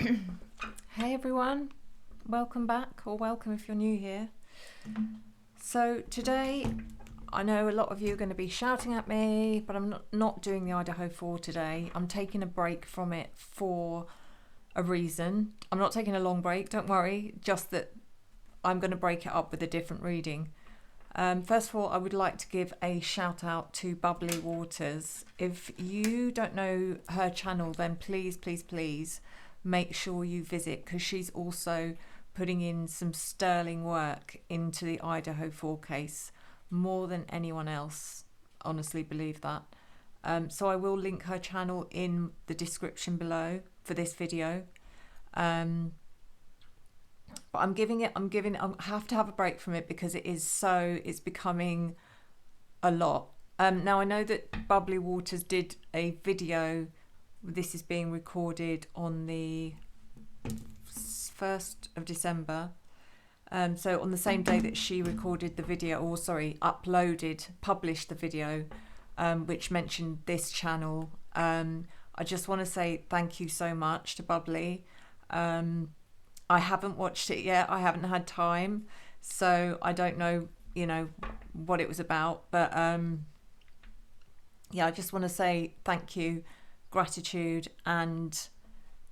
Hey everyone, welcome back, or welcome if you're new here. So today, I know a lot of you are going to be shouting at me, but I'm not doing the Idaho 4 today. I'm taking a break from it for a reason. I'm not taking a long break, don't worry, just that I'm going to break it up with a different reading. First of all, I would like to give a shout out to Bubbly Waters. If you don't know her channel, then please make sure you visit, because she's also putting in some sterling work into the Idaho 4 case, more than anyone else. Honestly believe that. So I will link her channel in the description below for this video. But I have to have a break from it because it's becoming a lot. Now I know that Bubbly Waters did a video. This is being recorded on the 1st of December. So on the same day that she recorded the video, published the video, which mentioned this channel. I just want to say thank you so much to Bubbly. I haven't watched it yet. I haven't had time, so I don't know, what it was about. But yeah, I just want to say thank you, gratitude, and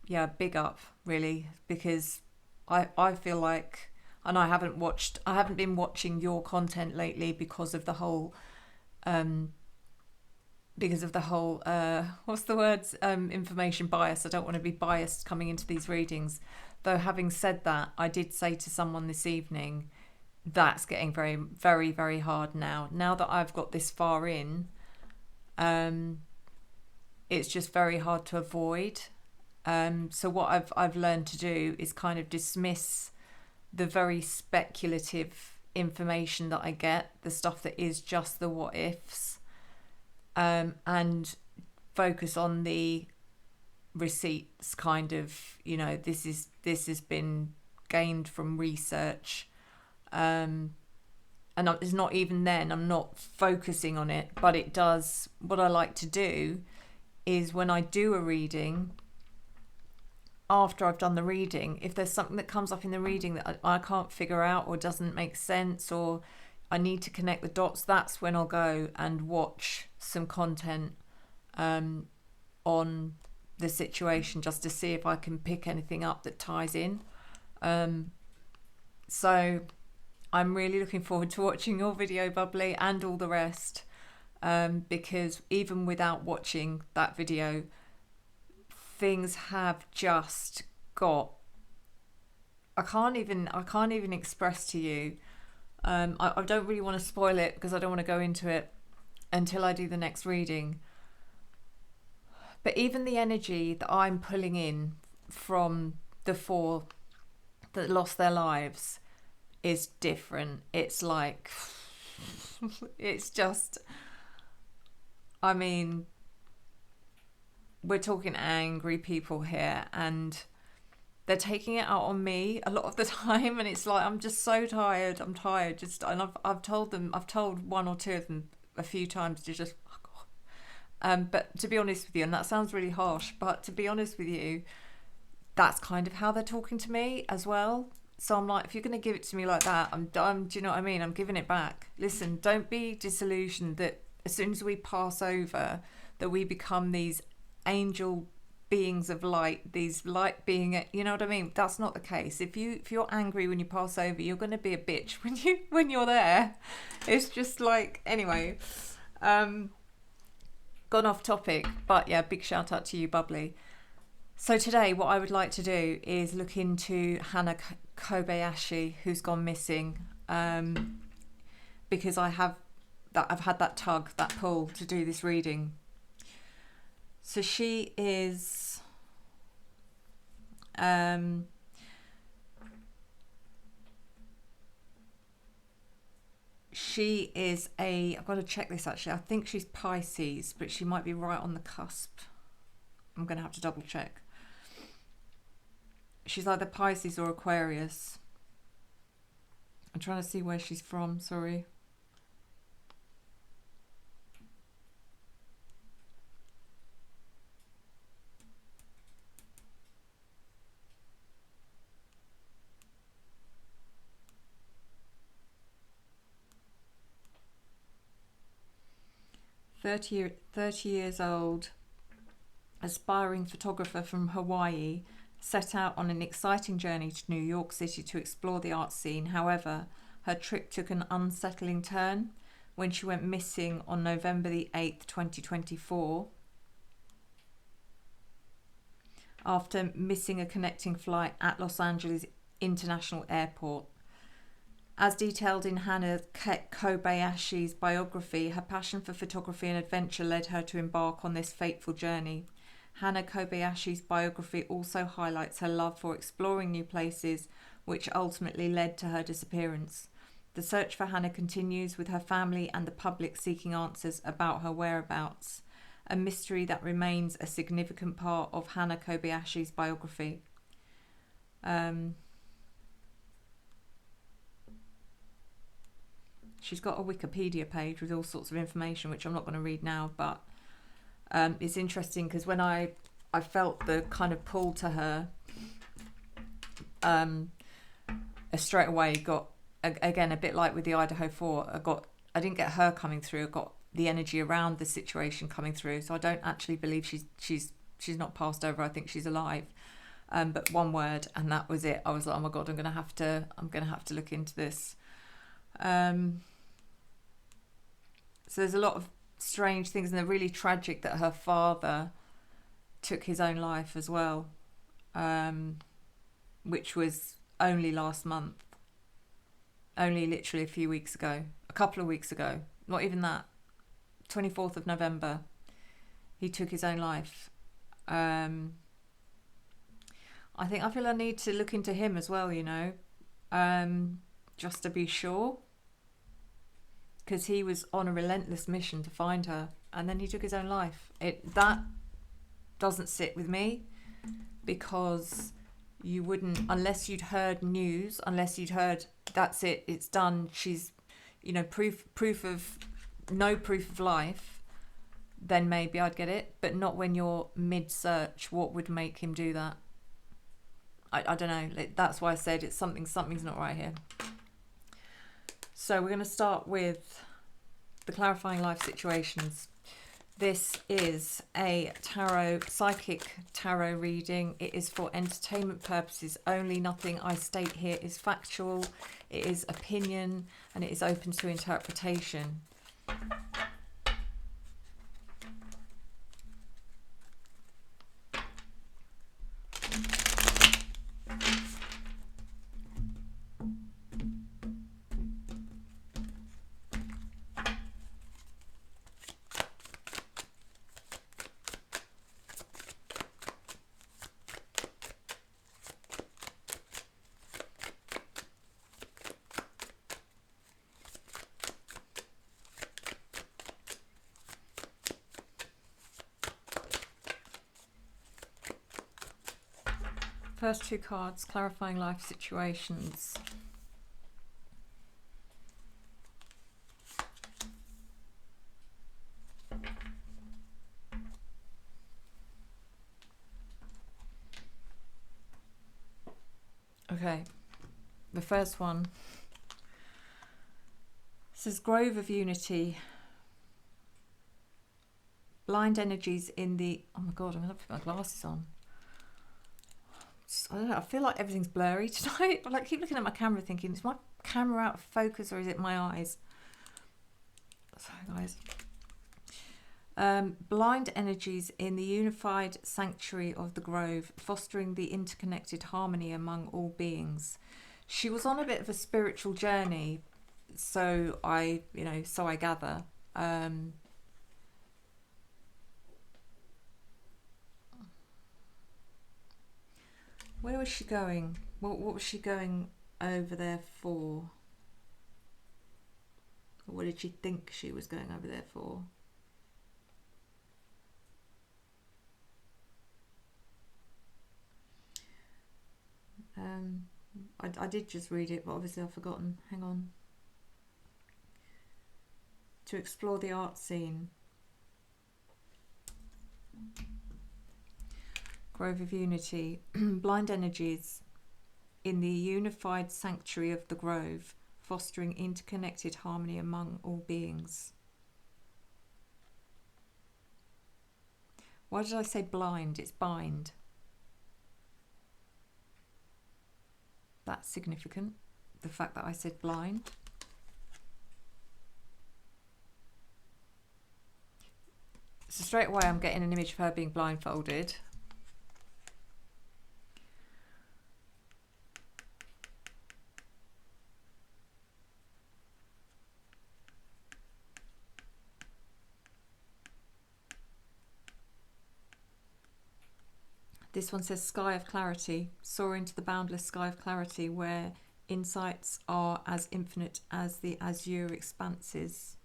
yeah, big up really, because I feel like, and I haven't been watching your content lately because of the whole what's the words, information bias. I don't want to be biased coming into these readings. Though having said that, I did say to someone this evening, that's getting very, very, very hard now. Now that I've got this far in, it's just very hard to avoid. So what I've learned to do is kind of dismiss the very speculative information that I get, the stuff that is just the what ifs, and focus on the receipts, kind of, this has been gained from research, and it's not even then, I'm not focusing on it, but it does. What I like to do is, when I do a reading, after I've done the reading, if there's something that comes up in the reading that I can't figure out or doesn't make sense, or I need to connect the dots, that's when I'll go and watch some content on the situation, just to see if I can pick anything up that ties in. So I'm really looking forward to watching your video, Bubbly, and all the rest, because even without watching that video, things have just got, I can't even express to you. I don't really want to spoil it because I don't want to go into it until I do the next reading. But even the energy that I'm pulling in from the 4 that lost their lives is different. It's like, it's just, I mean, we're talking angry people here, and they're taking it out on me a lot of the time, and it's like, I'm just so tired. I'm tired. And I've told one or two of them a few times to just fuck off. But to be honest with you, and that sounds really harsh, but to be honest with you, that's kind of how they're talking to me as well. So I'm like, if you're going to give it to me like that, I'm done. Do you know what I mean? I'm giving it back. Listen, don't be disillusioned that as soon as we pass over, that we become these angel beings of light, these light being, you know what I mean? That's not the case. If you're angry when you pass over, you're going to be a bitch when you're there. It's just like, anyway, gone off topic, but yeah, big shout out to you, Bubbly. So today, what I would like to do is look into Hannah Kobayashi, who's gone missing, because I've had that pull to do this reading. So she is, I've got to check this actually. I think she's Pisces, but she might be right on the cusp. I'm going to have to double check. She's either Pisces or Aquarius. I'm trying to see where she's from, sorry. 30 years old, aspiring photographer from Hawaii, set out on an exciting journey to New York City to explore the art scene. However, her trip took an unsettling turn when she went missing on November the 8th, 2024, after missing a connecting flight at Los Angeles International Airport. As detailed in Hana Kobayashi's biography, her passion for photography and adventure led her to embark on this fateful journey. Hana Kobayashi's biography also highlights her love for exploring new places, which ultimately led to her disappearance. The search for Hana continues, with her family and the public seeking answers about her whereabouts, a mystery that remains a significant part of Hana Kobayashi's biography. She's got a Wikipedia page with all sorts of information, which I'm not going to read now, but it's interesting because when I felt the kind of pull to her, I straight away got, again, a bit like with the Idaho 4, I didn't get her coming through, I got the energy around the situation coming through. So I don't actually believe she's not passed over. I think she's alive. But one word, and that was it. I was like, oh my God, I'm gonna have to look into this. So there's a lot of strange things, and they're really tragic that her father took his own life as well, which was only last month, only literally a couple of weeks ago, not even that, 24th of November, he took his own life. I feel I need to look into him as well, just to be sure, because he was on a relentless mission to find her, and then he took his own life. That doesn't sit with me, because you wouldn't, unless you'd heard news, unless you'd heard that's it, it's done, she's, proof of life, then maybe I'd get it, but not when you're mid-search. What would make him do that? I don't know. That's why I said it's something's not right here. So we're going to start with the clarifying life situations. This is a psychic tarot reading. It is for entertainment purposes only. Nothing I state here is factual. It is opinion, and it is open to interpretation. First two cards, clarifying life situations. Okay, the first one says Grove of Unity. Blind energies in the... Oh my God, I'm going to put my glasses on. I don't know, I feel like everything's blurry tonight. I keep looking at my camera thinking, is my camera out of focus or is it my eyes? Sorry guys. Blind energies in the unified sanctuary of the Grove, fostering the interconnected harmony among all beings. She was on a bit of a spiritual journey, so I gather. Where was she going? What was she going over there for? Or what did she think she was going over there for? I did just read it, but obviously I've forgotten. Hang on. To explore the art scene. Grove of Unity. Blind energies in the unified sanctuary of the Grove, fostering interconnected harmony among all beings. Why did I say blind? It's bind. That's significant. The fact that I said blind. So straight away I'm getting an image of her being blindfolded. This one says sky of clarity, soar into the boundless sky of clarity where insights are as infinite as the azure expanses.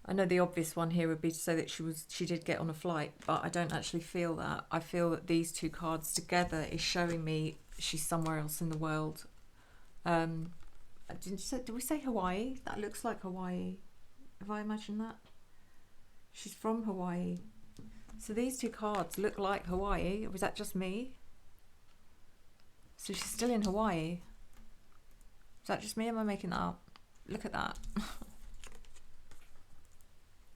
I know the obvious one here would be to say that she did get on a flight, but I don't actually feel that. I feel that these two cards together is showing me she's somewhere else in the world. Did we say Hawaii? That looks like Hawaii. Have I imagined that? She's from Hawaii. So these two cards look like Hawaii. Or was that just me? So she's still in Hawaii. Is that just me? Am I making that up? Look at that.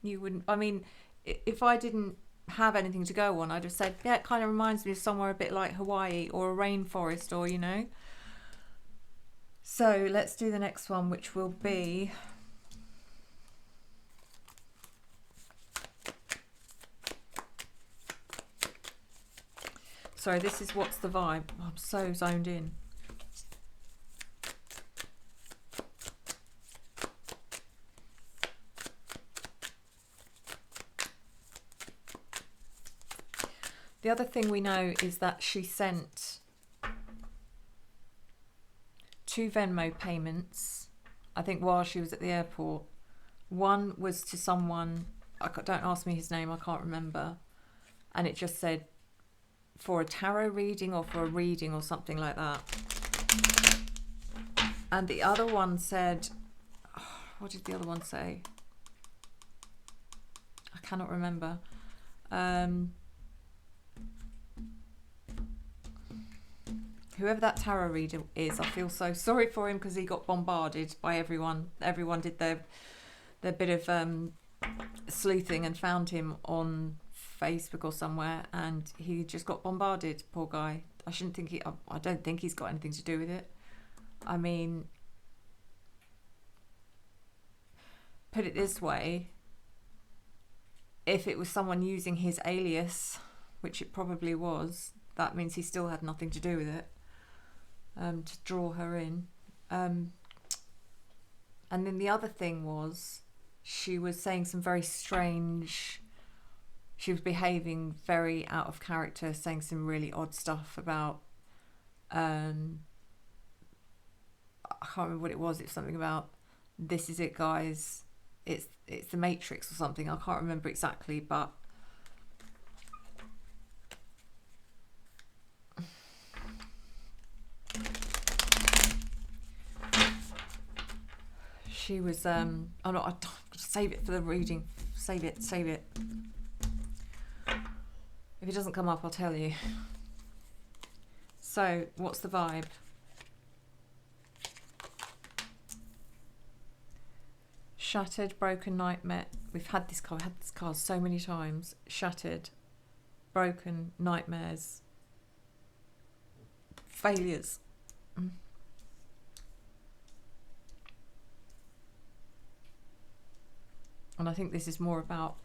You wouldn't... I mean, if I didn't have anything to go on, I'd have said, yeah, it kind of reminds me of somewhere a bit like Hawaii or a rainforest or, you know. So let's do the next one, which will be... Sorry, this is what's the vibe. Oh, I'm so zoned in. The other thing we know is that she sent 2 Venmo payments, I think, while she was at the airport. One was to someone, don't ask me his name, I can't remember. And it just said, for a tarot reading or for a reading or something like that. And the other one said, oh, what did the other one say? I cannot remember. Whoever that tarot reader is, I feel so sorry for him because he got bombarded by everyone. Everyone did their bit of sleuthing and found him on Facebook or somewhere, and he just got bombarded. Poor guy. I don't think he's got anything to do with it. I mean, put it this way, if it was someone using his alias, which it probably was, that means he still had nothing to do with it, to draw her in. And then the other thing was, she was saying some very strange... She was behaving very out of character, saying some really odd stuff about... I can't remember what it was. It was something about, this is it, guys. It's the Matrix or something. I can't remember exactly, but... She was... oh no, I'll save it for the reading. Save it. If it doesn't come up, I'll tell you. So, what's the vibe? Shattered, broken, nightmare. We've had this card so many times. Shattered, broken, nightmares, failures. And I think this is more about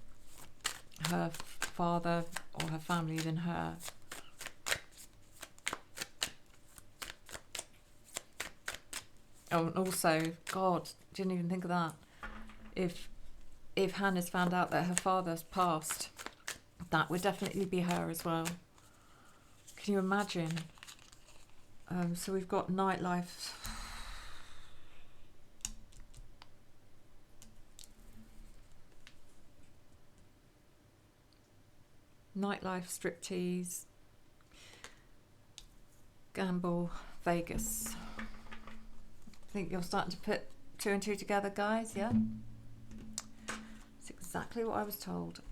her father or her family than her. Oh, and also, God, didn't even think of that. If Hannah's found out that her father's passed, that would definitely be her as well. Can you imagine? So we've got nightlife. Nightlife, striptease, gamble, Vegas. I think you're starting to put 2 and 2 together, guys, yeah? It's exactly what I was told.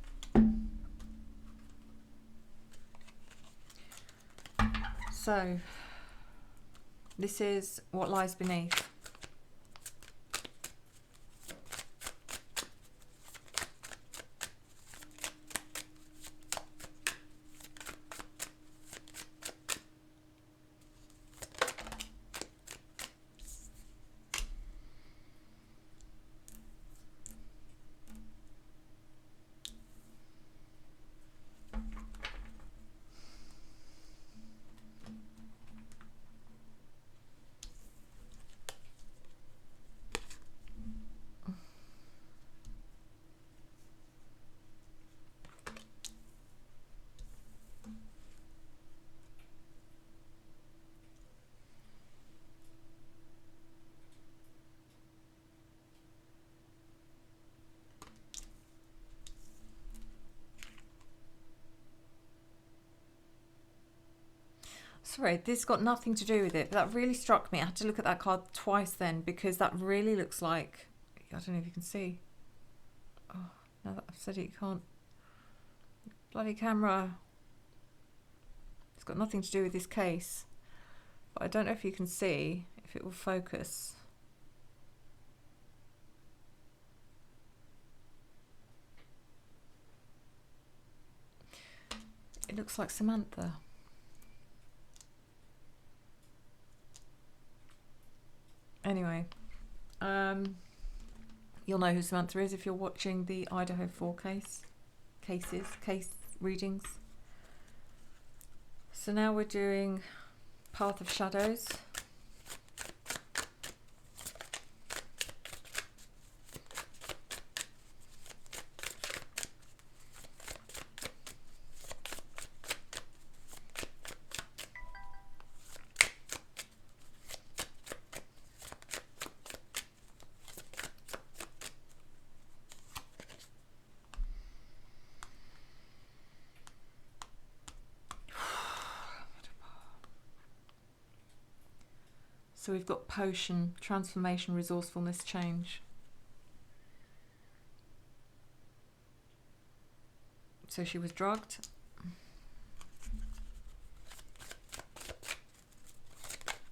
So, this is what lies beneath. Sorry, this got nothing to do with it, but that really struck me. I had to look at that card twice then, because that really looks like, I don't know if you can see. Oh, now that I've said it, you can't. Bloody camera. It's got nothing to do with this case, but I don't know if you can see, if it will focus. It looks like Samantha. Anyway, you'll know who Samantha is if you're watching the Idaho 4 case readings. So now we're doing Path of Shadows. So we've got potion, transformation, resourcefulness, change. So she was drugged.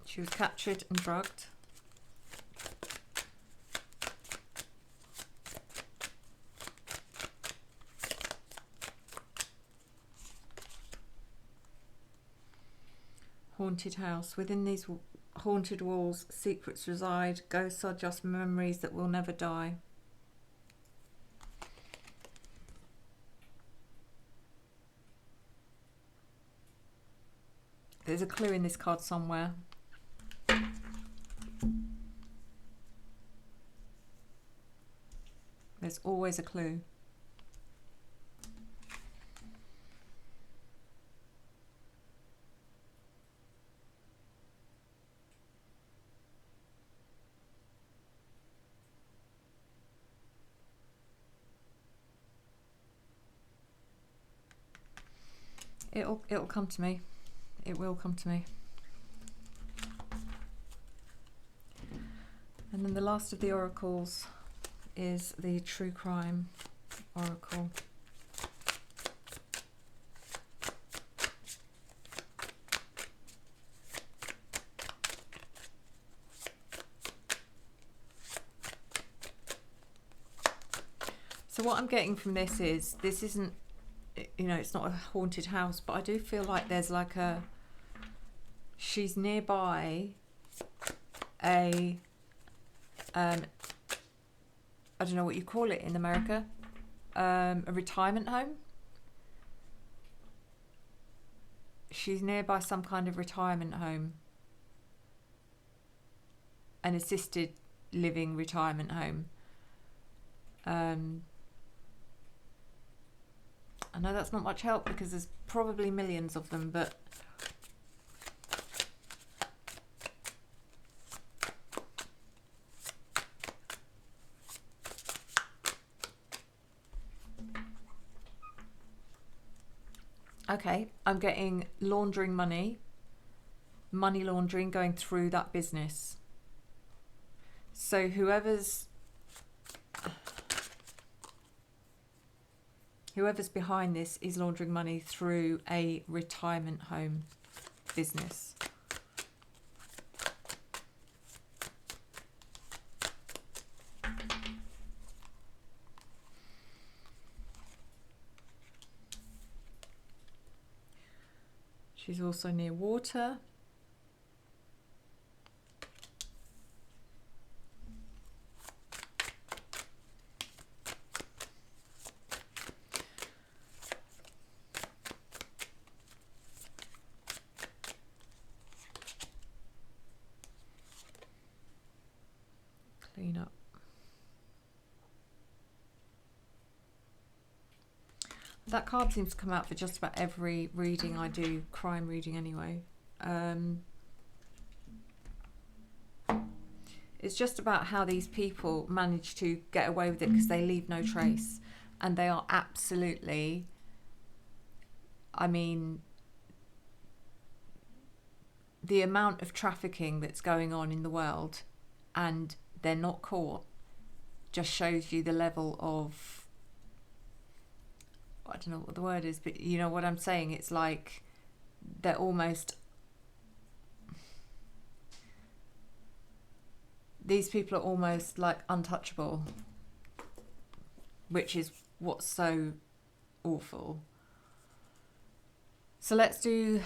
She was captured and drugged. Haunted house. Within these haunted walls, secrets reside. Ghosts are just memories that will never die. There's a clue in this card somewhere. There's always a clue. It'll come to me. It will come to me. And then the last of the oracles is the true crime oracle. So what I'm getting from this isn't, you know, it's not a haunted house, but I do feel like there's like she's nearby I don't know what you call it in America, a retirement home. She's nearby some kind of retirement home, an assisted living retirement home. I know that's not much help because there's probably millions of them, but okay, I'm getting laundering money laundering going through that business. So whoever's behind this is laundering money through a retirement home business. She's also near water. Clean up. That card seems to come out for just about every reading I do, crime reading anyway. It's just about how these people manage to get away with it because they leave no trace. And they are absolutely, I mean, the amount of trafficking that's going on in the world and they're not caught just shows you the level of, I don't know what the word is, but you know what I'm saying. It's like they're almost, these people are almost like untouchable, which is what's so awful. So let's do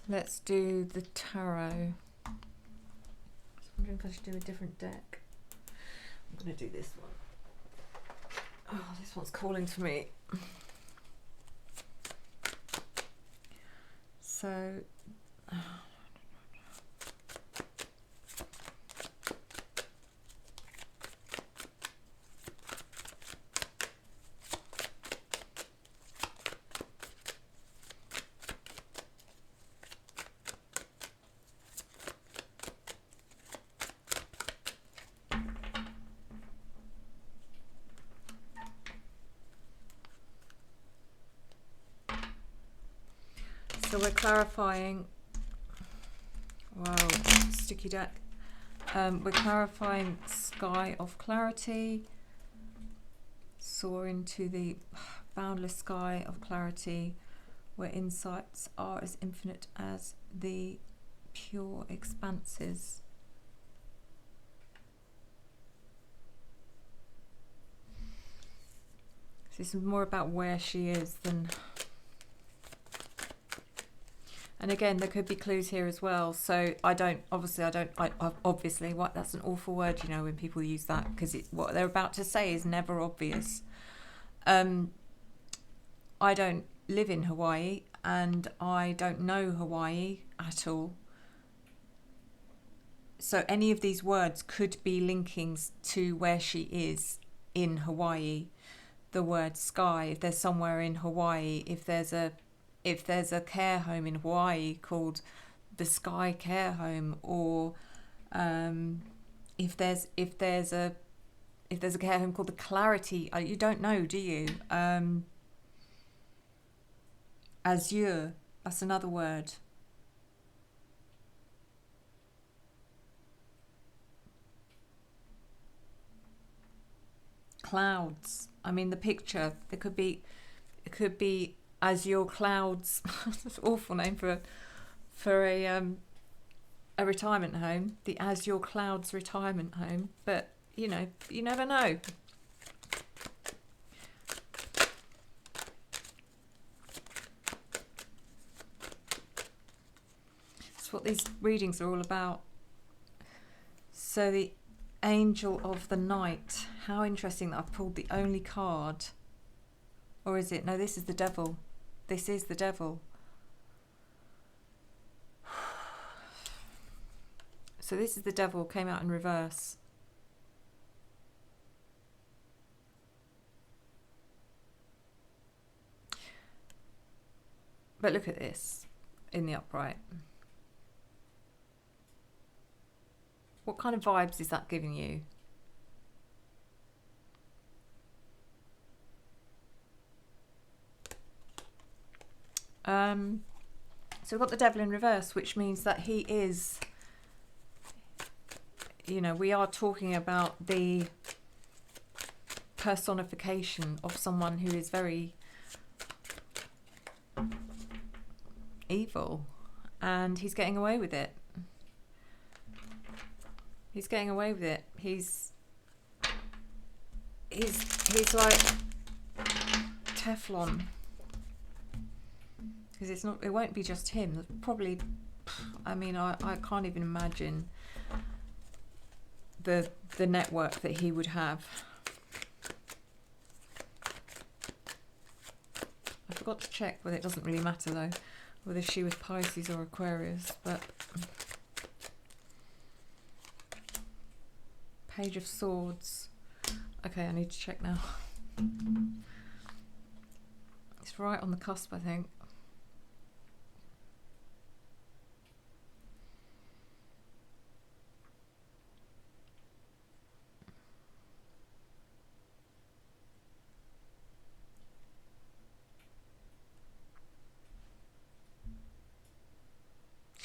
the tarot. I was wondering if I should do a different deck. I'm going to do this one. Oh, this one's calling to me. So, so we're clarifying. Wow, sticky deck. We're clarifying sky of clarity. Soar into the boundless sky of clarity, where insights are as infinite as the pure expanses. So this is more about where she is than. And again, there could be clues here as well. So obviously, what, that's an awful word, you know, when people use that, because what they're about to say is never obvious. I don't live in Hawaii and I don't know Hawaii at all. So any of these words could be linking to where she is in Hawaii. The word sky, if there's somewhere in Hawaii, if there's a care home in Hawaii called the Sky Care Home, or if there's a care home called the Clarity, you don't know, do you? Azure, that's another word. Clouds. I mean, the picture, it could be Azure Clouds. That's an awful name for a retirement home, the Azure Clouds retirement home. But you know, you never know. That's what these readings are all about. So the Angel of the Night. How interesting that I've pulled the only card. Or is it? No, this is the Devil. This is the Devil. So this is the Devil, came out in reverse. But look at this in the upright. What kind of vibes is that giving you? So we've got the Devil in reverse, which means that he is, you know, we are talking about the personification of someone who is very evil, and he's getting away with it. He's getting away with it. He's like Teflon. Because it won't be just him. There's probably, I mean, I can't even imagine the network that he would have. I forgot to check whether, it doesn't really matter though, whether she was Pisces or Aquarius, but Page of Swords. Okay, I need to check now. It's right on the cusp, I think.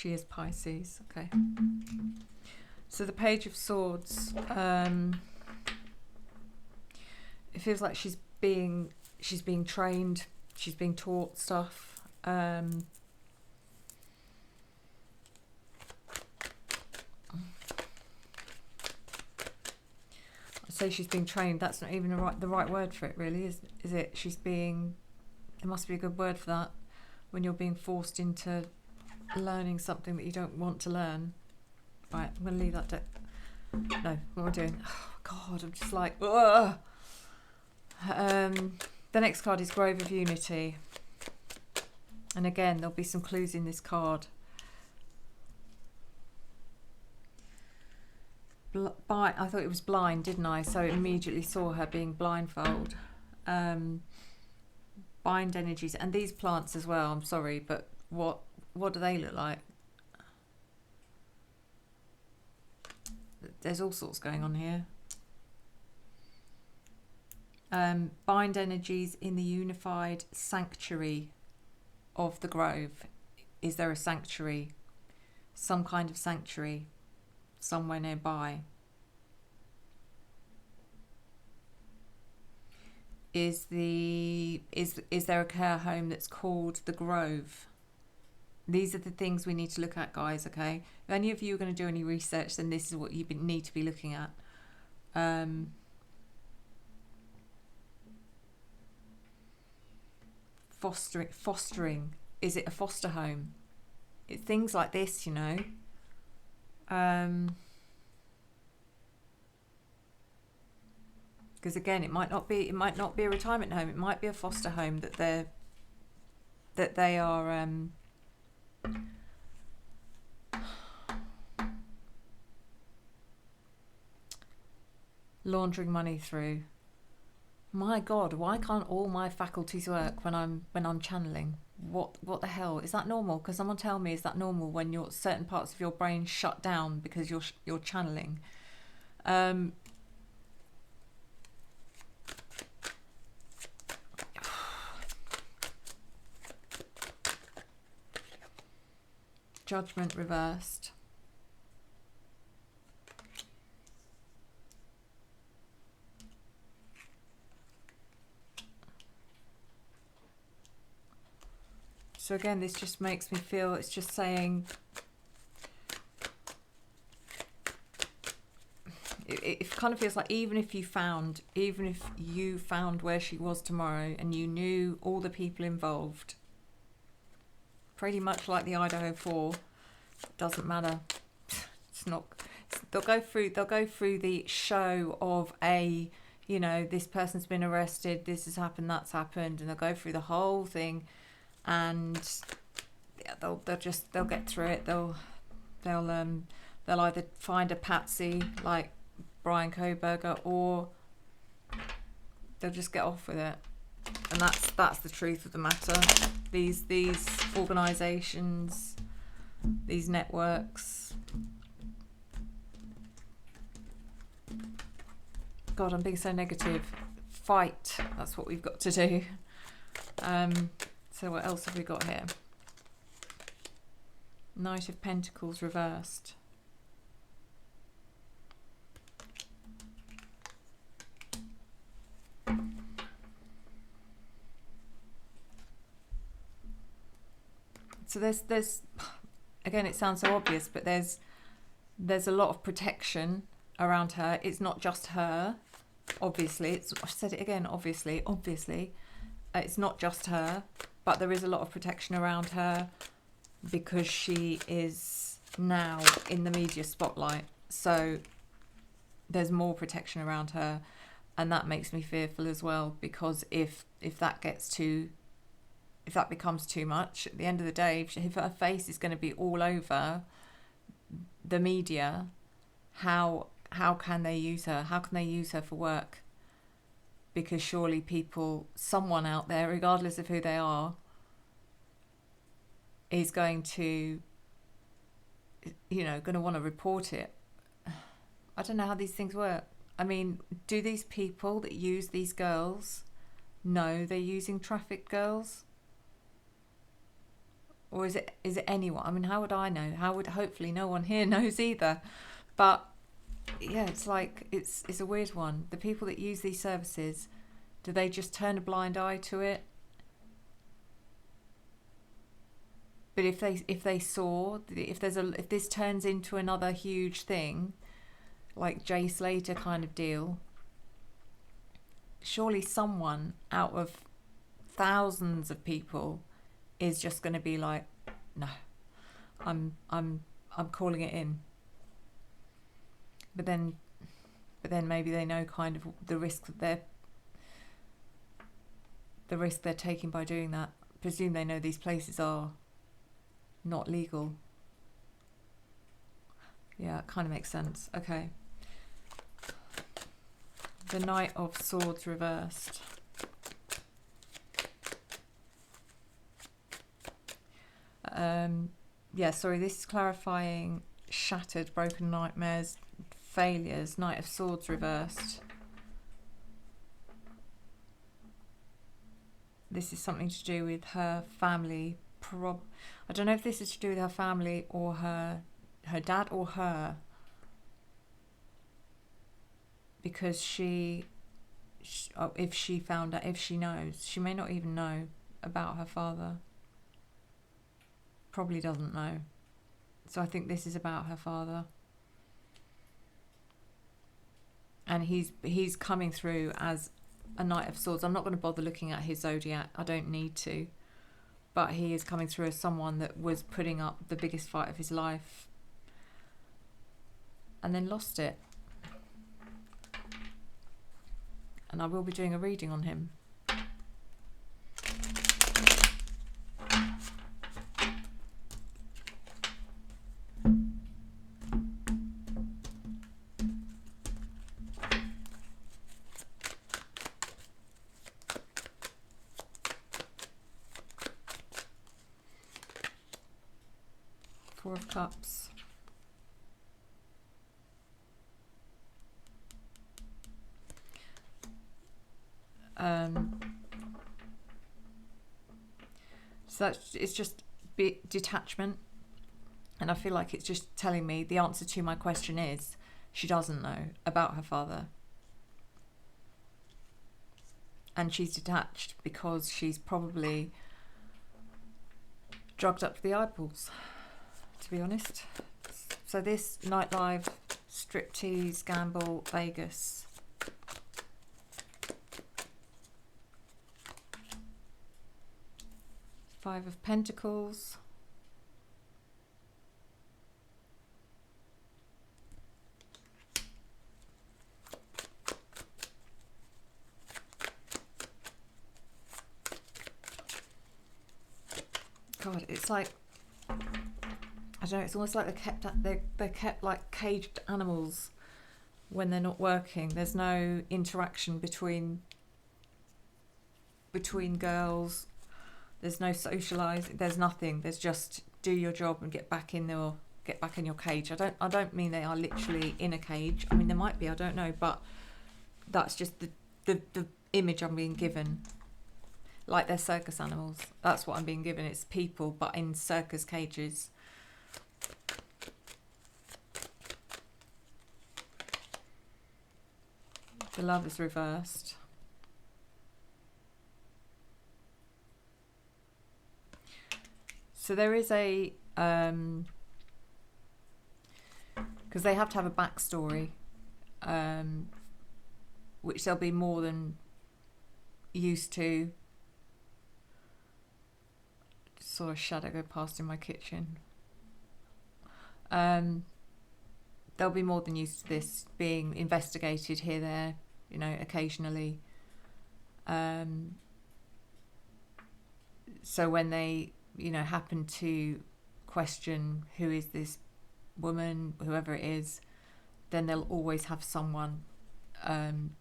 She is Pisces. Okay. So the Page of Swords. It feels like she's being trained. She's being taught stuff. I say she's being trained. That's not even the right word for it, really, is it? She's being. There must be a good word for that when you're being forced into learning something that you don't want to learn. Right, I'm going to leave that. No, what am I doing? Oh God, I'm just like, ugh. The next card is Grove of Unity, and again there'll be some clues in this card. I thought it was blind, didn't I? So I immediately saw her being blindfold. Bind energies, and these plants as well. I'm sorry, but what do they look like? There's all sorts going on here. Bind energies in the unified sanctuary of the grove. Is there a sanctuary? Some kind of sanctuary somewhere nearby? Is there a care home that's called the Grove? These are the things we need to look at, guys, okay? If any of you are going to do any research, then this is what you need to be looking at. Fostering. Is it a foster home? Things like this, you know. Because again, it might not be a retirement home. It might be a foster home that they are laundering money through. My God, why can't all my faculties work when I'm channeling? What the hell? Is that normal? Because someone tell me, is that normal when certain parts of your brain shut down because you're channeling? Judgment reversed. So again, this just makes me feel, it's just saying, it kind of feels like even if you found where she was tomorrow and you knew all the people involved, pretty much like the Idaho 4, doesn't matter. It's not. They'll go through the show of this person's been arrested, this has happened, that's happened, and they'll go through the whole thing. And yeah, they'll get through it. They'll either find a patsy like Brian Koberger, or they'll just get off with it. And that's the truth of the matter. These organisations, these networks. God, I'm being so negative. Fight. That's what we've got to do. So what else have we got here? Knight of Pentacles reversed. So there's again, it sounds so obvious, but there's a lot of protection around her. It's not just her, obviously. I said it again, obviously. It's not just her. But there is a lot of protection around her because she is now in the media spotlight. So there's more protection around her, and that makes me fearful as well, because if that becomes too much, at the end of the day, if her face is going to be all over the media, how can they use her? How can they use her for work? Because surely someone out there, regardless of who they are, is going to want to report it. I don't know how these things work. I mean, do these people that use these girls know they're using trafficked girls? Or is it anyone? I mean, how would I know? Hopefully no one here knows either. But yeah, it's like, it's a weird one. The people that use these services, do they just turn a blind eye to it? But if this turns into another huge thing, like Jay Slater kind of deal, surely someone out of thousands of people is just going to be like, no, I'm calling it in. But then maybe they know kind of the risk they're taking by doing that. Presume they know these places are not legal. Yeah, it kind of makes sense. Okay. The Knight of Swords reversed. Yeah, sorry, this is clarifying shattered, broken nightmares, failures. Knight of Swords reversed. This is something to do with her family. I don't know if this is to do with her family or her dad or her. Because if she found out, if she knows, she may not even know about her father. Probably doesn't know. So I think this is about her father. And he's coming through as a Knight of Swords. I'm not going to bother looking at his zodiac. I don't need to. But he is coming through as someone that was putting up the biggest fight of his life and then lost it. And I will be doing a reading on him. Four of Cups. So it's just detachment, and I feel like it's just telling me the answer to my question is she doesn't know about her father, and she's detached because she's probably drugged up to the eyeballs, to be honest. So this nightlife, striptease, gamble, Vegas. Five of Pentacles. God, it's like, I don't know, it's almost like they're kept like caged animals when they're not working. There's no interaction between girls. There's no socialising. There's nothing. There's just do your job and get back in your cage. I don't mean they are literally in a cage. I mean, there might be. I don't know, but that's just the image I'm being given. Like they're circus animals. That's what I'm being given. It's people, but in circus cages. The Love is reversed. So there is a, because they have to have a backstory, which they'll be more than used to. Saw a shadow go past in my kitchen. They'll be more than used to this being investigated here, there, you know, occasionally. So when they, you know, happen to question who is this woman, whoever it is, then they'll always have someone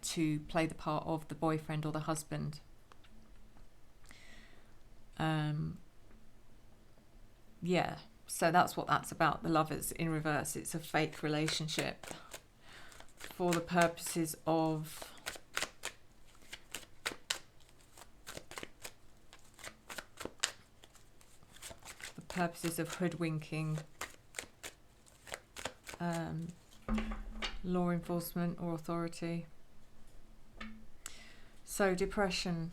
to play the part of the boyfriend or the husband. Yeah, so that's what that's about. The Lovers in reverse. It's a fake relationship for the purposes of purposes of hoodwinking law enforcement or authority. So depression,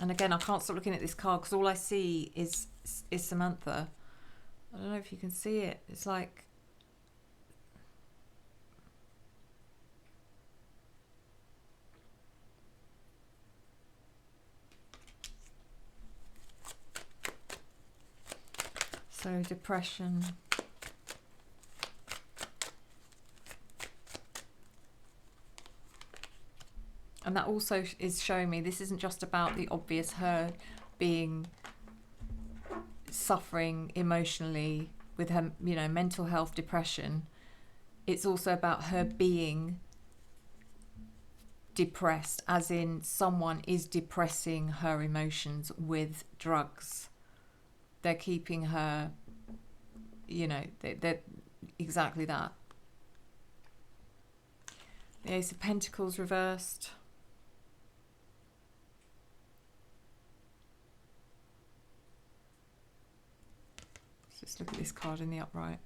and again I can't stop looking at this card because all I see is Samantha. I don't know if you can see it. It's like so depression. And that also is showing me this isn't just about the obvious her being suffering emotionally with her, you know, mental health, depression. It's also about her being depressed, as in someone is depressing her emotions with drugs. They're keeping her, you know, they're exactly that. The Ace of Pentacles reversed. Let's look at this card in the upright.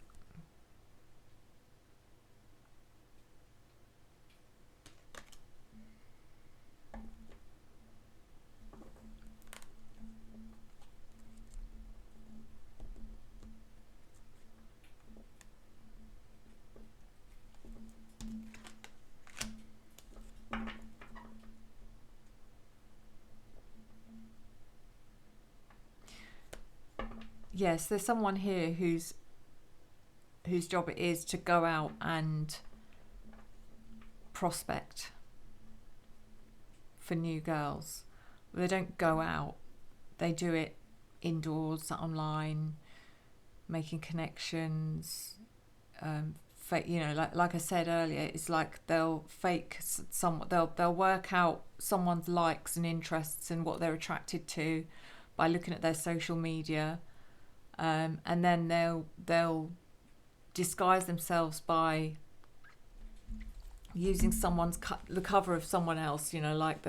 Yes, there's someone here whose job it is to go out and prospect for new girls. They don't go out, they do it indoors, online, making connections, you know, like I said earlier, it's like they'll fake they'll work out someone's likes and interests and what they're attracted to by looking at their social media, and then they'll disguise themselves by using the cover of someone else, you know, like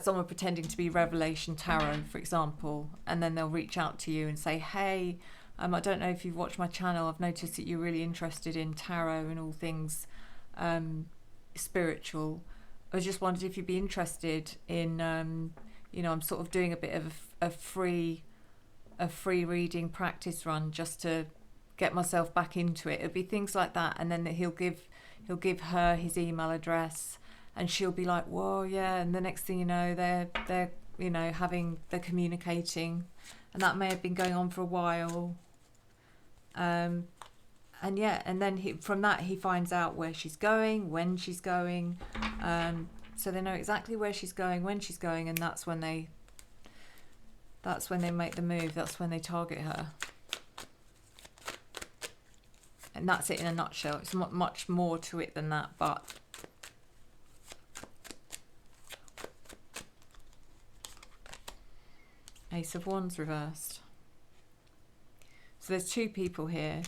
someone pretending to be Revelation Tarot, for example, and then they'll reach out to you and say, hey, I don't know if you've watched my channel, I've noticed that you're really interested in tarot and all things spiritual. I just wondered if you'd be interested in, you know, I'm sort of doing a bit of a free reading practice run just to get myself back into it. It'll be things like that, and then he'll give her his email address, and she'll be like, whoa, yeah, and the next thing you know, they're you know, they're communicating, and that may have been going on for a while, and yeah, and then from that he finds out where she's going, when she's going, so they know exactly where she's going, when she's going, and that's when they make the move, that's when they target her. And that's it in a nutshell. It's not much more to it than that, but Ace of Wands reversed. So there's two people here.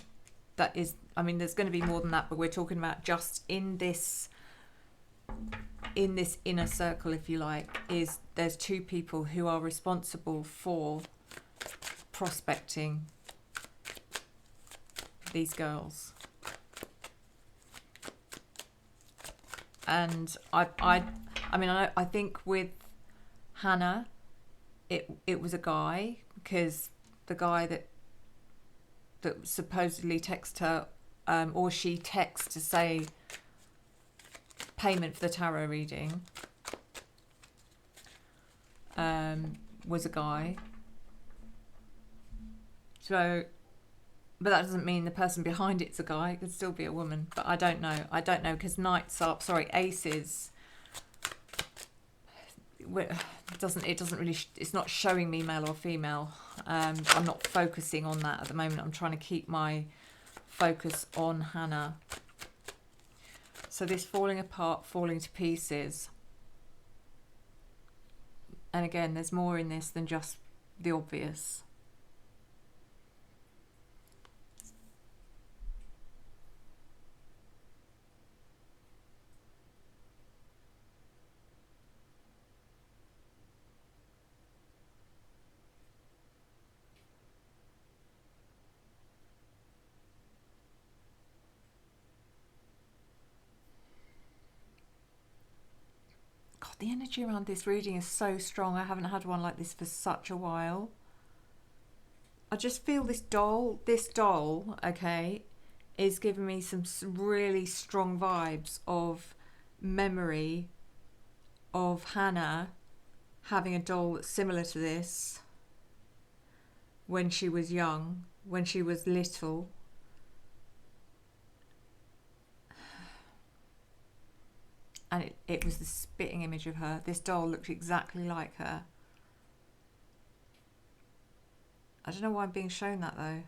That is, I mean, there's going to be more than that, but we're talking about just in this inner circle, if you like, there's two people who are responsible for prospecting these girls. And I mean, I think with Hannah, it was a guy, because the guy that supposedly texted her, or she texts to say payment for the tarot reading, was a guy. So, but that doesn't mean the person behind it's a guy. It could still be a woman, but I don't know. I don't know, because aces. It doesn't really. It's not showing me male or female. I'm not focusing on that at the moment. I'm trying to keep my focus on Hannah. So this falling apart, falling to pieces. And again, there's more in this than just the obvious. the energy around this reading is so strong. I haven't had one like this for such a while. I just feel this doll, okay, is giving me some really strong vibes of memory of Hannah having a doll that's similar to this when she was young, when she was little. And it was the spitting image of her. This doll looked exactly like her. I don't know why I'm being shown that though.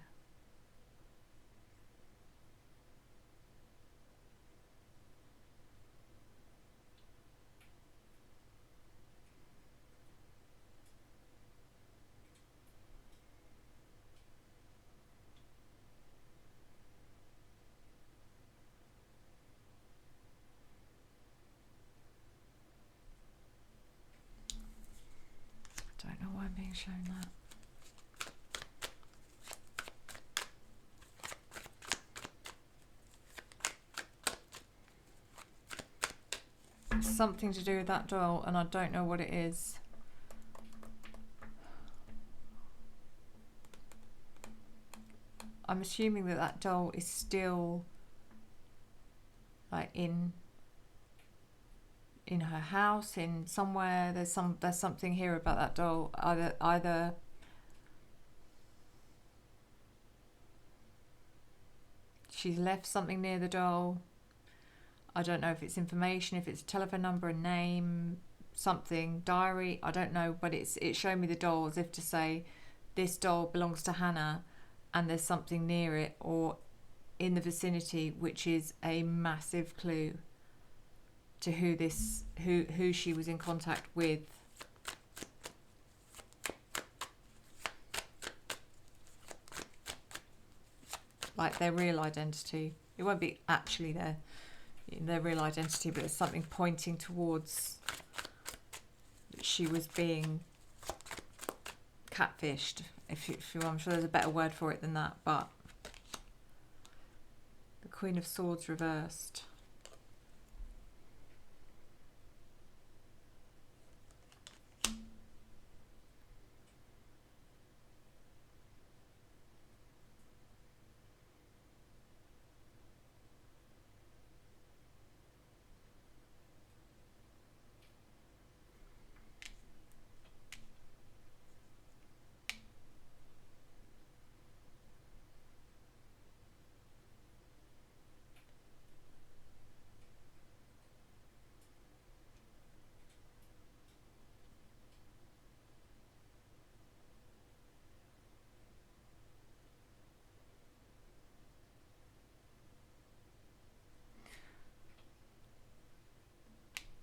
I don't know why I'm being shown that. Something to do with that doll, and I don't know what it is. I'm assuming that that doll is still like in her house, in somewhere. There's something here about that doll. Either she's left something near the doll. I don't know if it's information, if it's a telephone number, a name, something, diary, I don't know, but it's showing me the doll as if to say this doll belongs to Hannah and there's something near it or in the vicinity, which is a massive clue to who she was in contact with. Like their real identity. It won't be actually their real identity, but there's something pointing towards that she was being catfished. If you, I'm sure there's a better word for it than that, but the Queen of Swords reversed.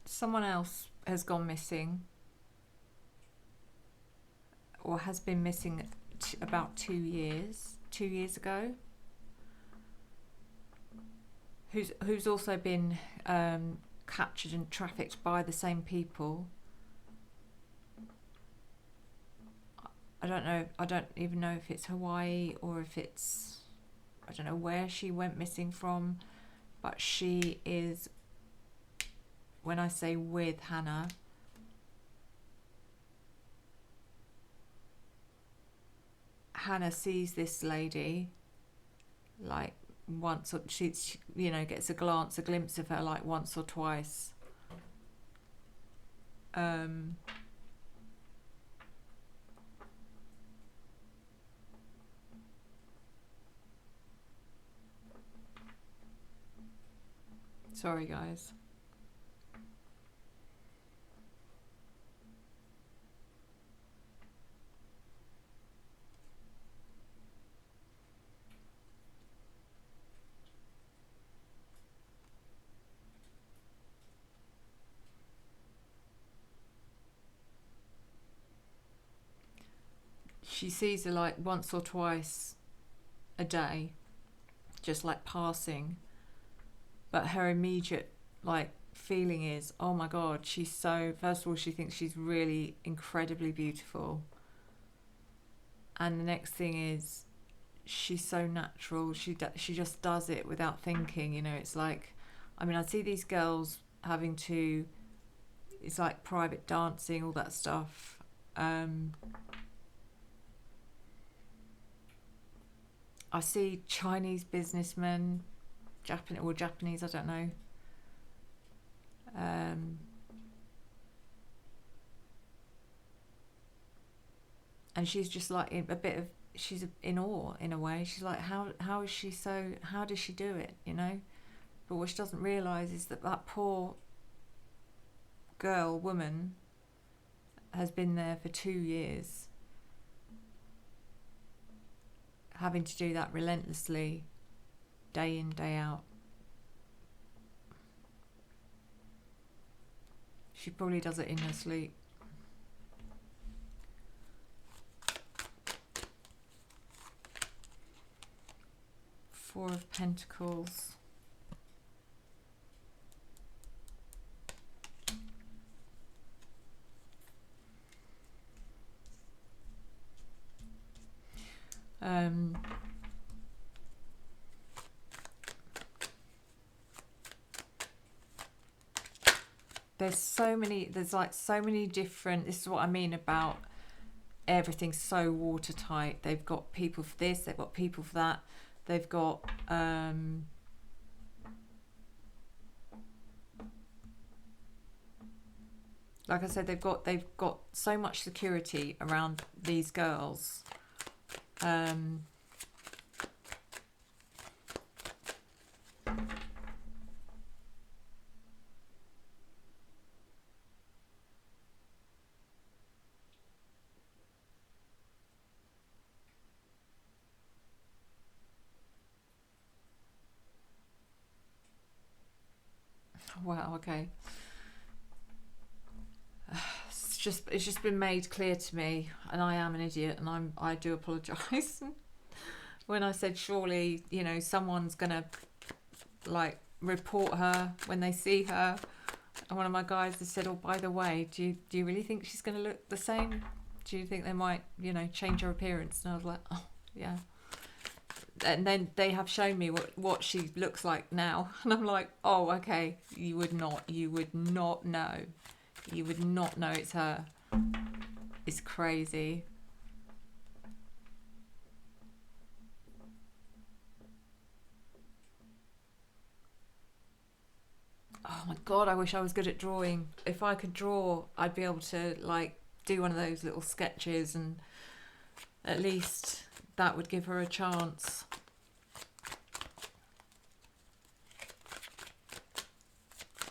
Someone else has gone missing, or has been missing about 2 years ago, who's also been captured and trafficked by the same people. I don't even know if it's Hawaii or if it's, I don't know where she went missing from, but she is, when I say with Hannah, Hannah sees this lady like once, or she gets a glimpse of her like once or twice. Sorry guys. She sees her like once or twice a day, just like passing, but her immediate like feeling is, oh my god, she's so, first of all she thinks she's really incredibly beautiful, and the next thing is she's so natural, she just does it without thinking. It's like, I mean, I see these girls having to it's like private dancing, all that stuff. I see Chinese businessmen, Japanese, I don't know. And she's just like she's in awe in a way. She's like, how is she so? How does she do it? You know. But what she doesn't realise is that poor woman, has been there for 2 years, having to do that relentlessly, day in, day out. She probably does it in her sleep. Four of Pentacles. There's like so many different, this is what I mean about everything's so watertight. They've got people for this, they've got people for that, they've got like I said, they've got so much security around these girls. Wow, okay. It's just been made clear to me, and I am an idiot, and I do apologise. When I said surely, you know, someone's gonna like report her when they see her, and one of my guys has said, oh, by the way, do you really think she's gonna look the same? Do you think they might, you know, change her appearance? And I was like, oh yeah. And then they have shown me what she looks like now, and I'm like, oh, okay, you would not know it's her. It's crazy. Oh my god, I wish I was good at drawing. If I could draw, I'd be able to like do one of those little sketches, and at least that would give her a chance.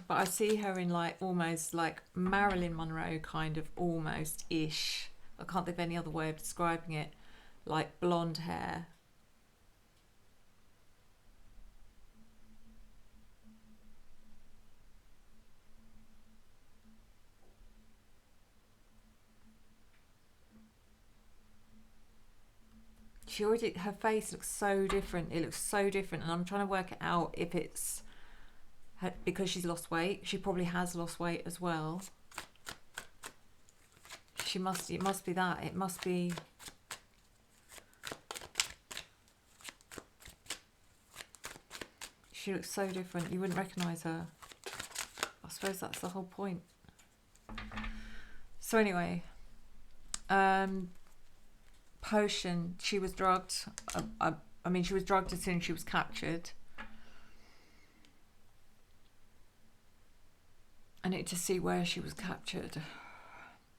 But I see her in like almost like Marilyn Monroe kind of almost-ish. I can't think of any other way of describing it. Like blonde hair. Her face looks so different. It looks so different, and I'm trying to work it out if it's because she's lost weight. She probably has lost weight as well. It must be that. It must be. She looks so different. You wouldn't recognise her. I suppose that's the whole point. So anyway, potion. She was drugged. I mean, she was drugged as soon as she was captured. I need to see where she was captured.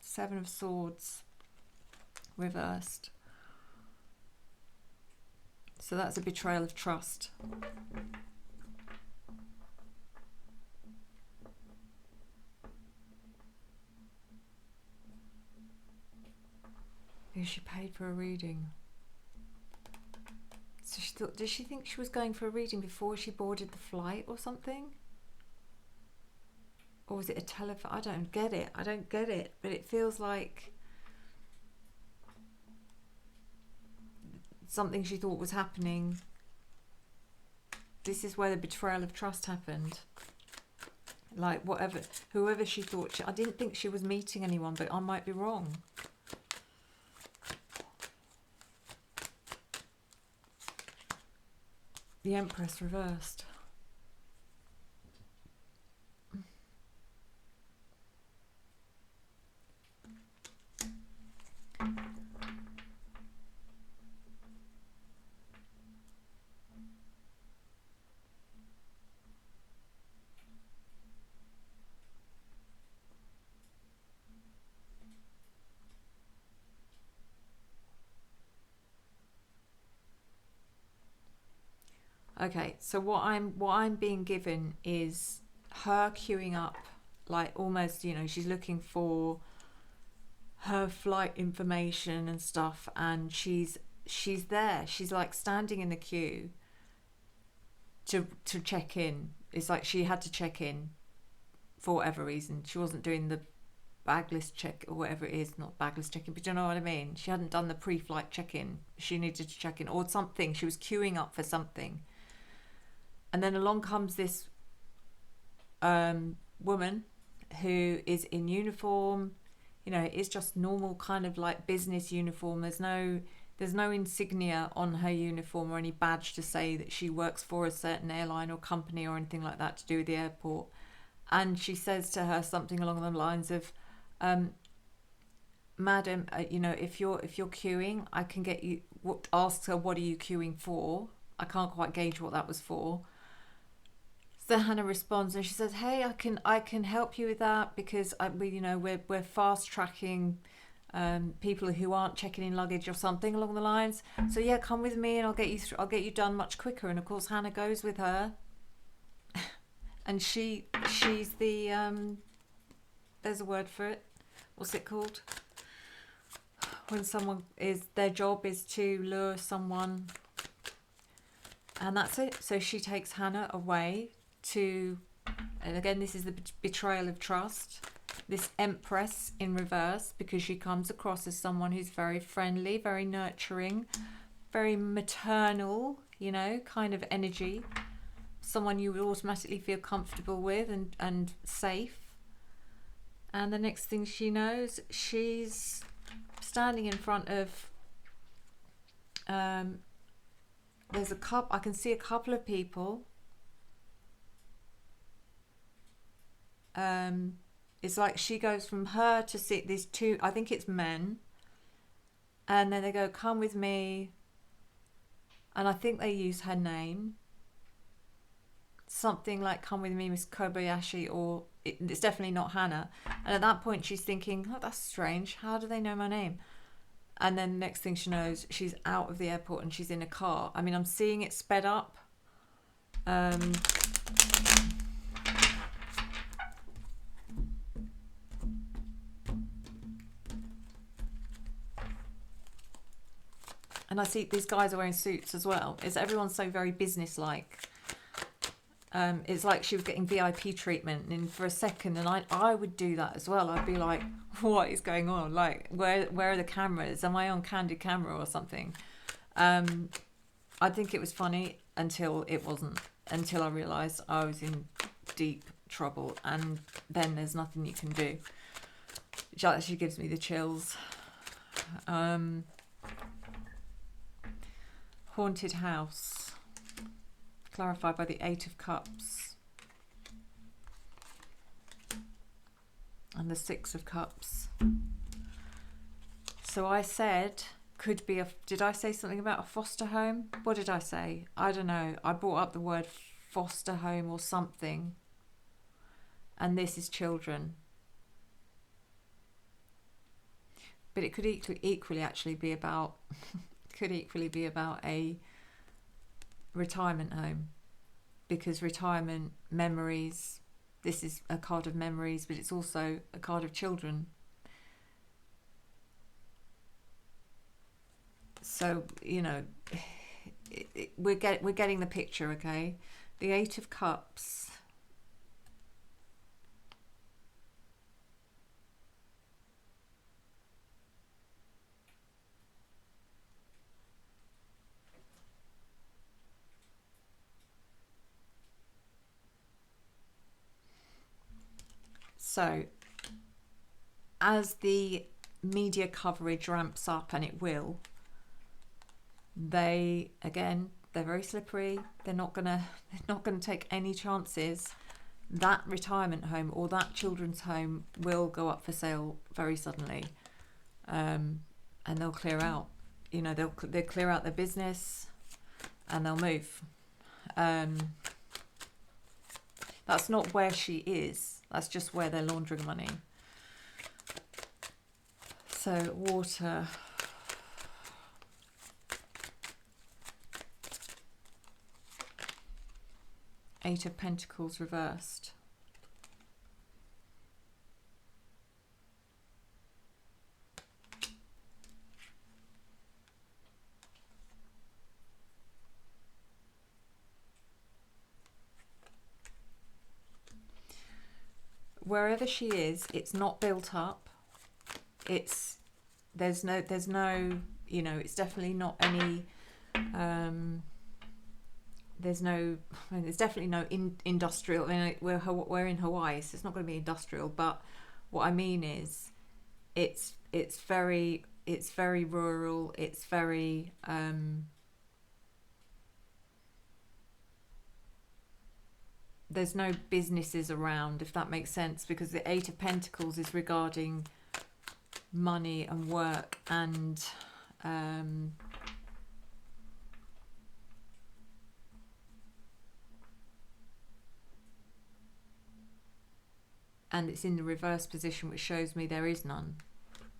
Seven of Swords. Reversed. So that's a betrayal of trust. Yeah, she paid for a reading. So she thought, did she think she was going for a reading before she boarded the flight or something? Or was it a telephone? I don't get it. But it feels like something she thought was happening. This is where the betrayal of trust happened. Like whoever she thought, I didn't think she was meeting anyone, but I might be wrong. The Empress reversed. Okay, so what I'm being given is her queuing up, like almost, you know, she's looking for her flight information and stuff, and she's there. She's like standing in the queue to check in. It's like she had to check in for whatever reason. She wasn't doing the bagless check or whatever it is, not bagless check-in, but you know what I mean. She hadn't done the pre-flight check-in. She needed to check in or something. She was queuing up for something. And then along comes this woman who is in uniform. You know, it's just normal kind of like business uniform. There's no insignia on her uniform or any badge to say that she works for a certain airline or company or anything like that to do with the airport. And she says to her something along the lines of, "Madam, you know, if you're queuing, I can get you." Asks her, "What are you queuing for?" I can't quite gauge what that was for. So Hannah responds and she says, "Hey, I can help you with that because we're fast tracking people who aren't checking in luggage or something along the lines. So yeah, come with me and I'll get you done much quicker." And of course Hannah goes with her, and she's the there's a word for it. What's it called? When someone their job is to lure someone, and that's it. So she takes Hannah away to, and again, this is the betrayal of trust. This Empress in reverse, because she comes across as someone who's very friendly, very nurturing, very maternal, you know, kind of energy. Someone you would automatically feel comfortable with and safe. And the next thing she knows, she's standing in front of there's a couple. I can see a couple of people. It's like she goes from her to see these two, I think it's men, and then they go, "Come with me," and I think they use her name, something like, "Come with me, Miss Kobayashi," or it's definitely not Hannah. And at that point she's thinking, "Oh, that's strange, how do they know my name?" And then the next thing she knows, she's out of the airport and she's in a car. I mean, I'm seeing it sped up. And I see these guys are wearing suits as well. Everyone's so very business-like. It's like she was getting VIP treatment, and for a second, and I would do that as well. I'd be like, "What is going on? Like, where are the cameras? Am I on candid camera or something?" I think it was funny until it wasn't. Until I realised I was in deep trouble, and then there's nothing you can do. Which actually gives me the chills. Haunted house. Clarified by the Eight of Cups. And the Six of Cups. So I said, could be did I say something about a foster home? What did I say? I don't know. I brought up the word foster home or something. And this is children. But it could equally actually be about a retirement home, because retirement memories, this is a card of memories, but it's also a card of children. So, you know, we're getting the picture, okay? The Eight of Cups. So, as the media coverage ramps up, and it will, they're very slippery. They're not gonna take any chances. That retirement home or that children's home will go up for sale very suddenly, and they'll clear out. You know, they'll clear out their business, and they'll move. That's not where she is. That's just where they're laundering money. So, water. Eight of Pentacles reversed. Wherever she is, it's not built up. There's no, you know, it's definitely not any, there's definitely no industrial. I mean, we're in Hawaii, so it's not going to be industrial. But what I mean is, it's very rural. It's very there's no businesses around, if that makes sense, because the Eight of Pentacles is regarding money and work and it's in the reverse position, which shows me there is none.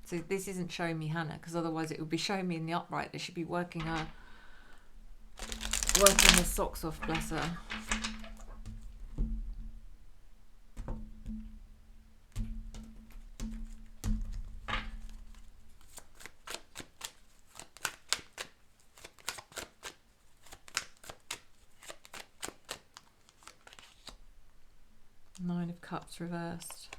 So this isn't showing me Hannah, because otherwise it would be showing me in the upright that she'd be working her socks off, bless her. Nine of Cups reversed.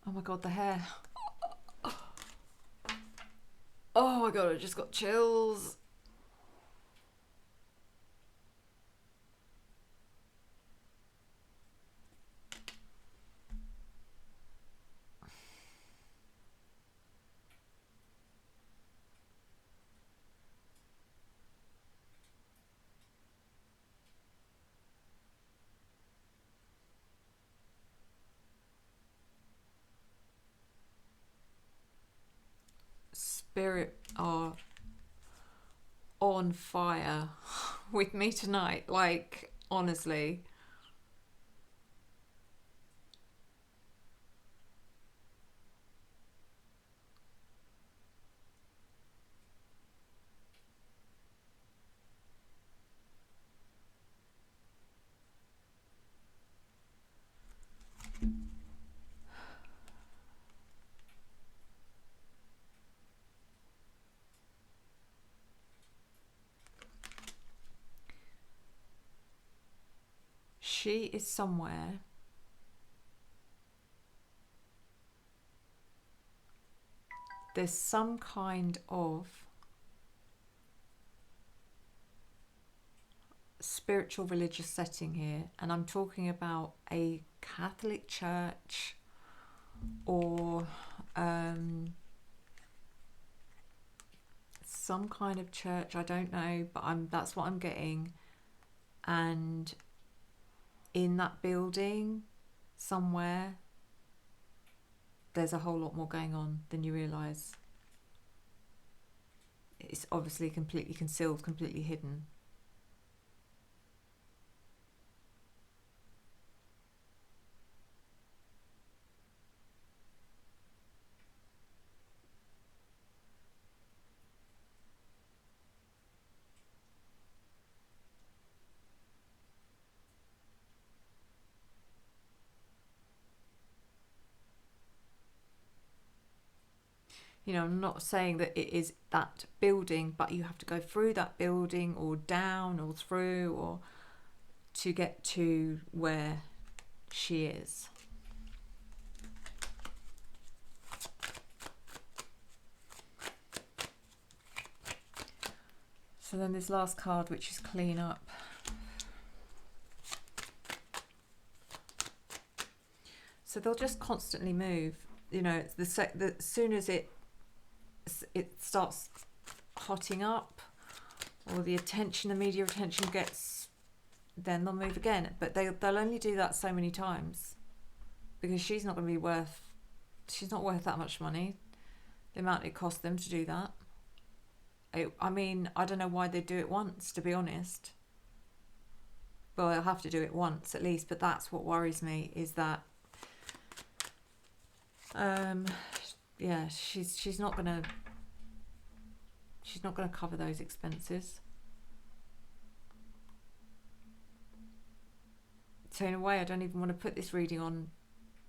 Oh my god, the hair. Oh my god, I just got chills. Spirit are on fire with me tonight, like, honestly. She is somewhere there's some kind of spiritual religious setting here, and I'm talking about a Catholic church or some kind of church, I don't know, but that's what I'm getting. And in that building somewhere there's a whole lot more going on than you realise. It's obviously completely concealed, completely hidden. You know, I'm not saying that it is that building, but you have to go through that building or down or through or to get to where she is. So then this last card, which is clean up. So they'll just constantly move. You know, as soon as it starts hotting up, or the media attention gets, then they'll move again. But they'll only do that so many times, because she's not worth that much money, the amount it cost them to do that. I mean, I don't know why they do it once, to be honest. Well, they'll have to do it once at least, but that's what worries me, is that Yeah, she's not gonna cover those expenses. So in a way, I don't even want to put this reading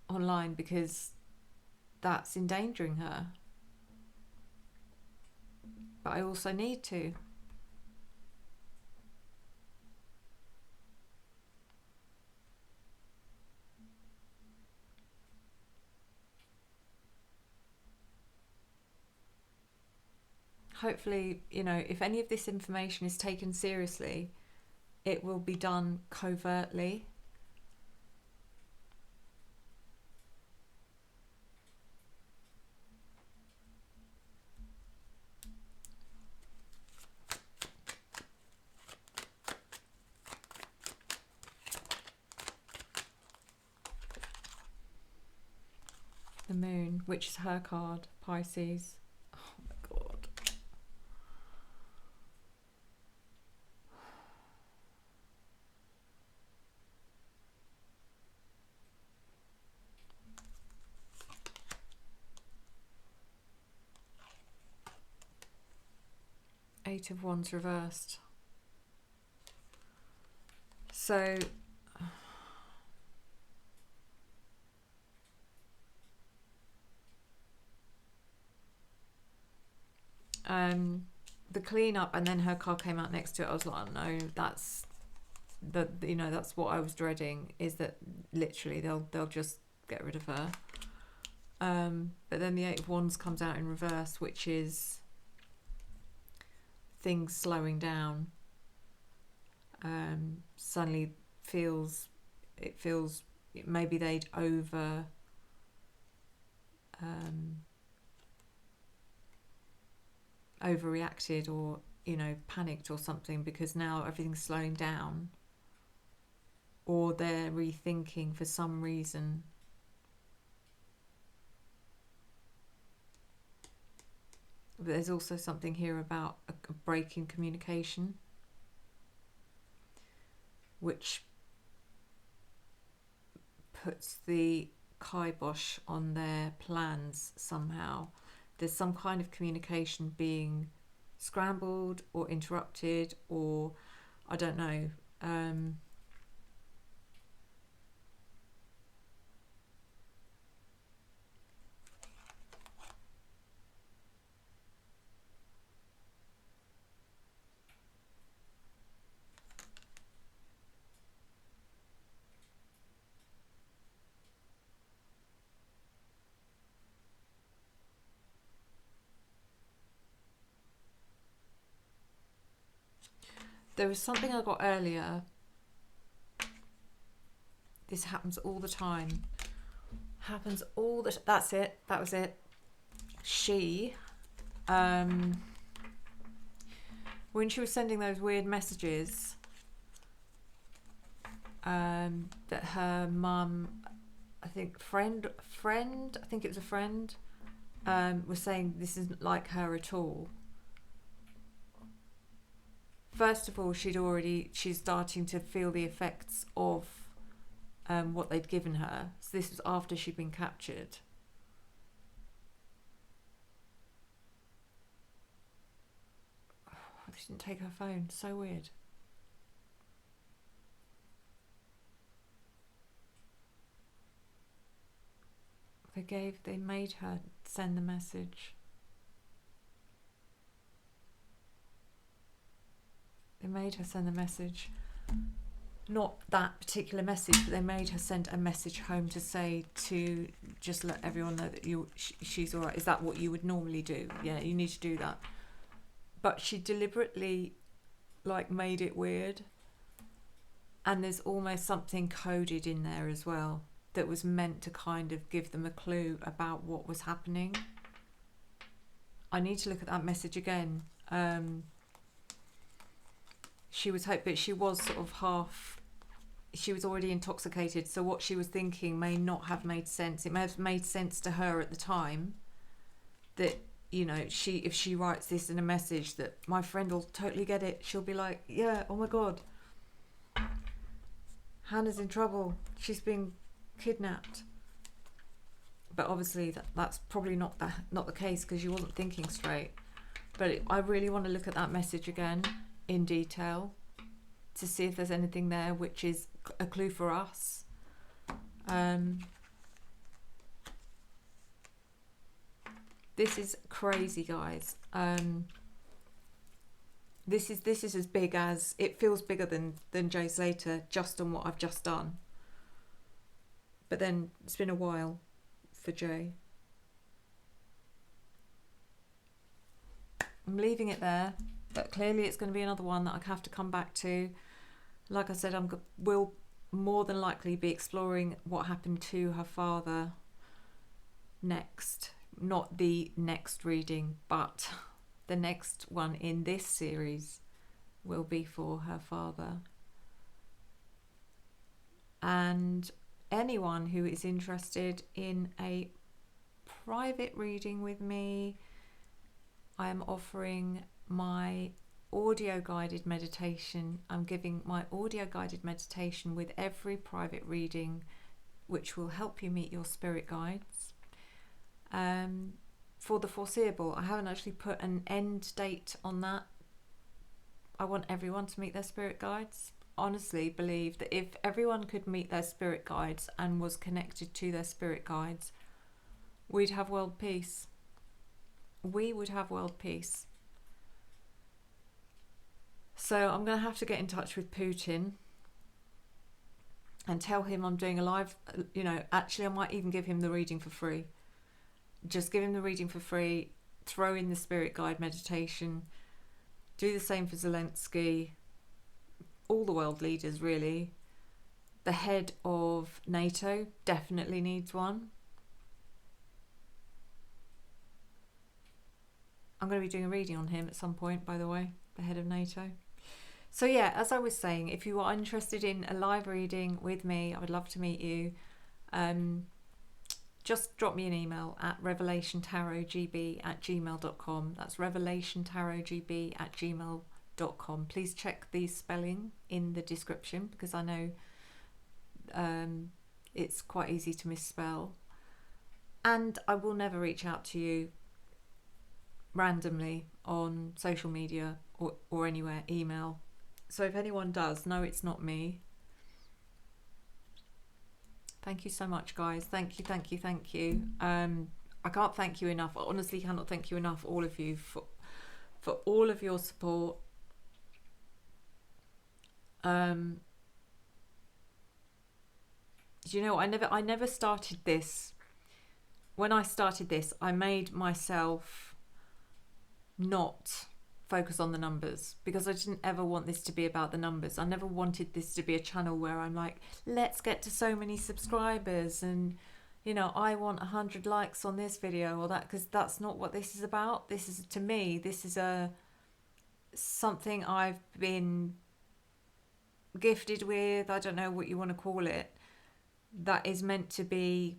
online because that's endangering her. But I also need to. Hopefully, if any of this information is taken seriously, it will be done covertly. The Moon, which is her card, Pisces. Oh my god. Eight of Wands reversed. So the cleanup, and then her card came out next to it. I was like, oh, no, that's that's what I was dreading, is that literally they'll just get rid of her. But then the Eight of Wands comes out in reverse, which is things slowing down. Suddenly feels maybe they'd overreacted, or panicked or something, because now everything's slowing down, or they're rethinking for some reason. But there's also something here about a break in communication, which puts the kibosh on their plans somehow. There's some kind of communication being scrambled or interrupted, or I don't know. There was something I got earlier. This happens all the time. That's it. That was it. She, when she was sending those weird messages, that her mum, I think it was a friend, was saying this isn't like her at all. First of all, she's starting to feel the effects of what they'd given her. So this was after she'd been captured. Oh, they didn't take her phone. So weird. They made her send the message. They made her send the message. Not that particular message, but they made her send a message home to say, to just let everyone know that she's all right. Is that what you would normally do? Yeah, you need to do that. But she deliberately made it weird. And there's almost something coded in there as well that was meant to kind of give them a clue about what was happening. I need to look at that message again. She was but she was sort of she was already intoxicated, so what she was thinking may not have made sense. It may have made sense to her at the time that, if she writes this in a message, that my friend will totally get it. She'll be like, yeah, oh my God, Hannah's in trouble. She's being kidnapped. But obviously that's probably not the case, because you wasn't thinking straight. But I really want to look at that message again in detail to see if there's anything there which is a clue for us. This is crazy, guys. This is as big as, it feels bigger than Jay Slater, just on what I've just done. But then it's been a while for Jay. I'm leaving it there, but clearly it's going to be another one that I have to come back to. Like I said, will more than likely be exploring what happened to her father next. Not the next reading, but the next one in this series will be for her father. And anyone who is interested in a private reading with me, I am offering my audio guided meditation. I'm giving my audio guided meditation with every private reading, which will help you meet your spirit guides. For the foreseeable, I haven't actually put an end date on that. I want everyone to meet their spirit guides. Honestly believe that if everyone could meet their spirit guides and was connected to their spirit guides, we'd have world peace. We would have world peace. So I'm going to have to get in touch with Putin and tell him I'm doing a live, actually I might even give him the reading for free. Just give him the reading for free, throw in the spirit guide meditation, do the same for Zelensky, all the world leaders really. The head of NATO definitely needs one. I'm going to be doing a reading on him at some point, by the way, the head of NATO. So yeah, as I was saying, if you are interested in a live reading with me, I would love to meet you. Just drop me an email at revelationtarotgb@gmail.com. That's revelationtarotgb@gmail.com. Please check the spelling in the description, because I know it's quite easy to misspell. And I will never reach out to you randomly on social media or anywhere, email. So if anyone does, no, it's not me. Thank you so much, guys. Thank you. I can't thank you enough. I honestly cannot thank you enough, all of you, for all of your support. I never started this. When I started this, I made myself not focus on the numbers, because I didn't ever want this to be about the numbers. I never wanted this to be a channel where I'm like, let's get to so many subscribers and I want 100 likes on this video or that, because that's not what this is about. This is, to me, this is something I've been gifted with, I don't know what you want to call it, that is meant to be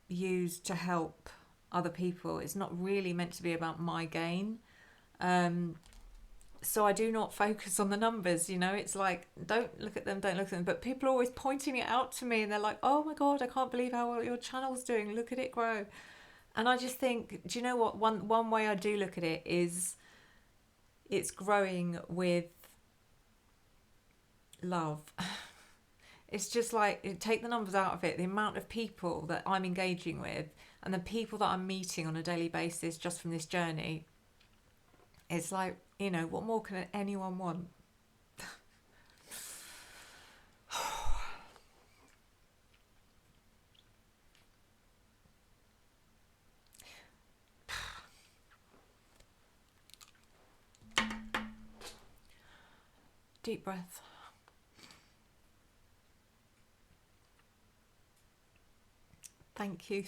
used to help other people. It's not really meant to be about my gain. So I do not focus on the numbers, it's like, don't look at them. But people are always pointing it out to me, and they're like, oh my God, I can't believe how well your channel's doing. Look at it grow. And I just think, do you know what? One way I do look at it is it's growing with love. It's just like, take the numbers out of it, the amount of people that I'm engaging with and the people that I'm meeting on a daily basis just from this journey. It's like, what more can anyone want? Deep breath. Thank you.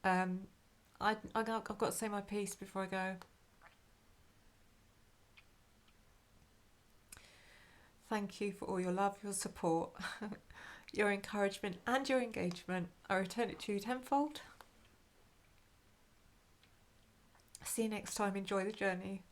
I've got to say my piece before I go. Thank you for all your love, your support, your encouragement and your engagement. I return it to you tenfold. See you next time. Enjoy the journey.